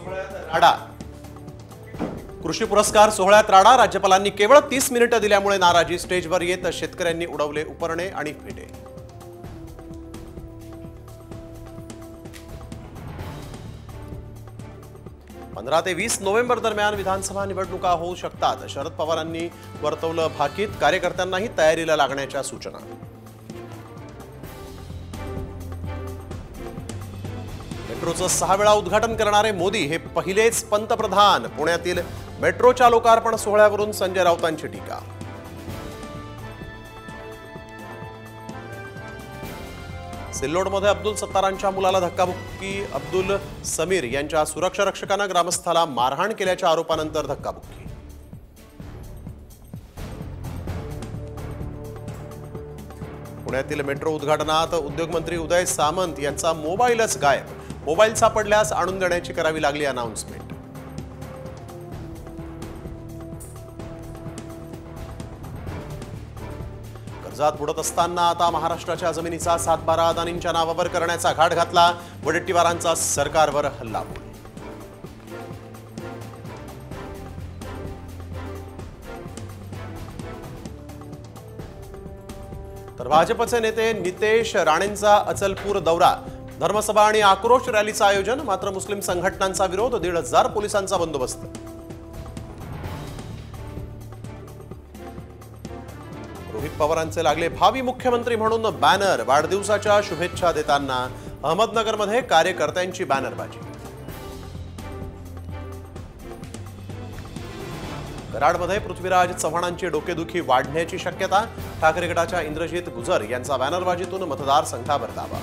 सोहळ्यात राडा। कृषी पुरस्कार सोहळ्यात राडा। राज्यपालांनी केवळ 30 मिनिटे दिल्यामुळे नाराजी। स्टेजवर येत शेतकऱ्यांनी उडवले उपरणे आणि फेटे। पंधरा ते 20 नोव्हेंबर दरम्यान विधानसभा निवडणुका होऊ शकतात। शरद पवारांनी वर्तवलं भाकीत। कार्यकर्त्यांनाही तयारीला लागण्याच्या सूचना। मेट्रोचं 6 वेळा उद्घाटन करणारे मोदी हे पहिलेच पंतप्रधान। पुण्यातील मेट्रोच्या लोकार्पण सोहळ्यावरून संजय राऊतांची टीका। सिल्लोडमध्ये अब्दुल सत्तारांच्या मुलाला धक्काबुक्की। अब्दुल समीर यांच्या सुरक्षा रक्षकानं ग्रामस्थाला मारहाण केल्याच्या आरोपानंतर धक्काबुक्की। पुण्यातील मेट्रो उद्घाटनात उद्योगमंत्री उदय सामंत यांचा मोबाईलच गायब। मोबाईल सापडल्यास आणून देण्याची करावी लागली अनाउन्समेंट। कर्जात बुडत असताना आता महाराष्ट्राच्या जमिनीचा 7/12 अदानींच्या नावावर करण्याचा घाट घातला। वडेट्टीवारांचा सरकारवर हल्लाबोल। तर भाजपचे नेते नितेश राणेंचा अचलपूर दौरा। धर्मसभा आणि आक्रोश रॅलीचं आयोजन। मात्र मुस्लिम संघटनांचा विरोध। 1,500 पोलिसांचा बंदोबस्त। रोहित पवारांचे लागले भावी मुख्यमंत्री म्हणून बॅनर। वाढदिवसाच्या शुभेच्छा देताना अहमदनगरमध्ये कार्यकर्त्यांची बॅनरबाजी। कराडमध्ये पृथ्वीराज चव्हाणांची डोकेदुखी वाढण्याची शक्यता। ठाकरे गटाच्या इंद्रजित गुजर यांचा बॅनरबाजीतून मतदारसंघावर दावा।